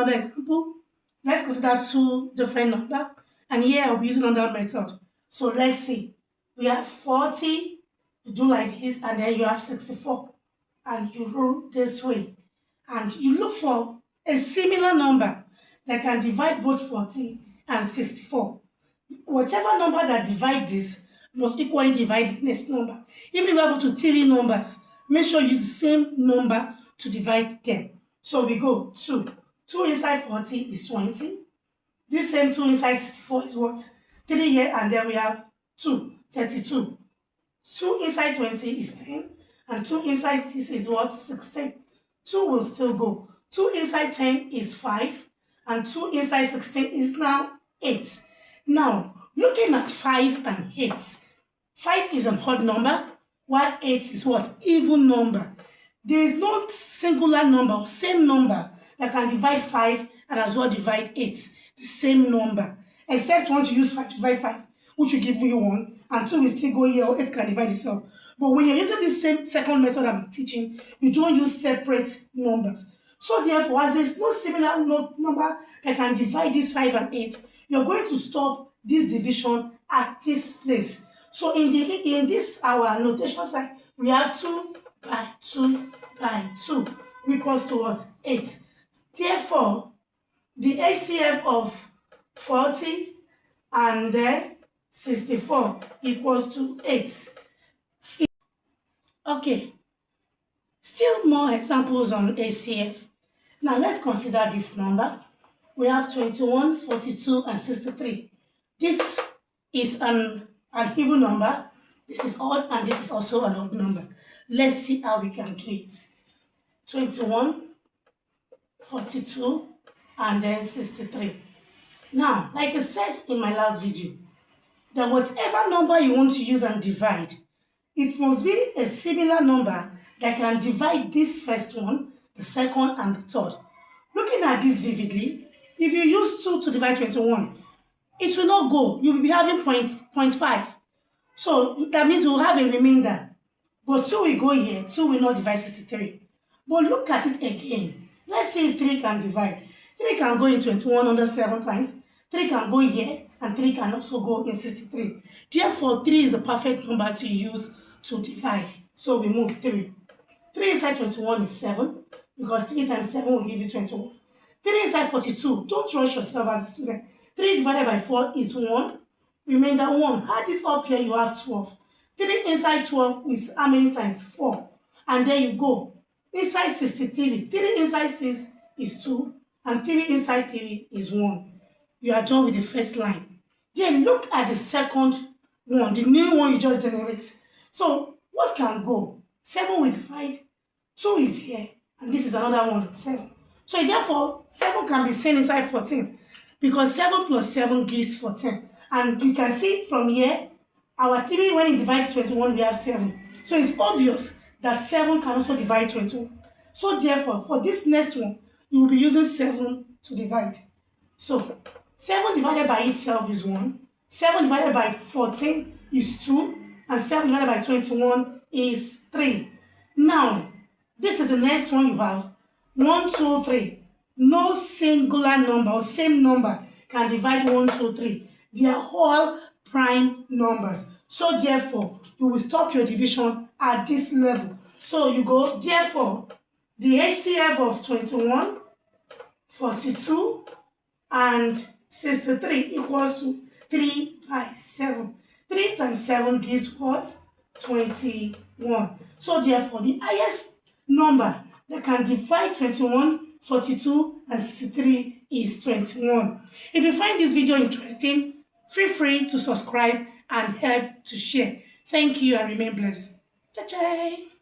another example. Let's consider two different numbers. And here I'll be using another method. So let's see. We have 40, you do like this, and then you have 64. And you rule this way. And you look for a similar number that can divide both 40 and 64. Whatever number that divides this must equally divide the next number. If you are able to three numbers, make sure you use the same number to divide them. So we go 2. 2 inside 40 is 20. This same 2 inside 64 is what? 3 here, and then we have 2, 32. 2 inside 20 is 10, and 2 inside this is what? 16. 2 will still go. 2 inside 10 is 5, and 2 inside 16 is now 8. Now, looking at 5 and 8, 5 is an odd number, while 8 is what? Even number. There is no singular number or same number that can divide 5 and as well divide 8. The same number. Except you want to use 5 to divide 5, which will give you 1, and 2 will still go here, or 8 can divide itself. But when you're using this same second method I'm teaching, you don't use separate numbers. So therefore, as there's no similar number that can divide this 5 and 8, you're going to stop this division at this place. So in this our notation side, we have 2 by 2 by 2 equals to what? 8. Therefore, the HCF of 40 and 64 equals to 8. Okay, still more examples on HCF. Now let's consider this number. We have 21, 42, and 63. This is an even number. This is odd, and this is also an odd number. Let's see how we can do it. 21, 42, and then 63. Now, like I said in my last video, that whatever number you want to use and divide, it must be a similar number that can divide this first one, the second, and the third. Looking at this vividly, if you use 2 to divide 21, it will not go. You will be having 0.5. So that means we'll have a remainder. But 2 will go here, 2 will not divide 63. But look at it again. Let's see if 3 can divide. 3 can go in 21 under 7 times. 3 can go here, and 3 can also go in 63. Therefore, 3 is the perfect number to use to divide. So we move 3. 3 inside 21 is 7, because 3 times 7 will give you 21. 3 inside 42, don't rush yourself as a student. 3 divided by 4 is 1. Remainder 1. Add it up here, you have 12. 3 inside 12 is how many times? 4. And then you go. Inside 63, 3 inside 6 is 2, and 3 inside 3 is 1. You are done with the first line. Then look at the second one, the new one you just generate. So what can go? 7 will divide, 2 is here, and this is another one, 7. So therefore, 7 can be seen inside 14, because 7 plus 7 gives 14. And you can see from here, our 3, when it divides 21, we have 7. So it's obvious that 7 can also divide 21. So therefore, for this next one, you will be using 7 to divide. So 7 divided by itself is 1. 7 divided by 14 is 2. And 7 divided by 21 is 3. Now, this is the next one you have. 1, 2, 3. No singular number or same number can divide 1, 2, 3. They are all prime numbers. So therefore, you will stop your division at this level. So you go, therefore, the HCF of 21, 42, and 63 equals to 3 by 7. 3 times 7 gives what? 21. So therefore, the highest number that can divide 21, 42, and 63 is 21. If you find this video interesting, feel free to subscribe and help to share. Thank you and remain blessed. Ciao, ciao.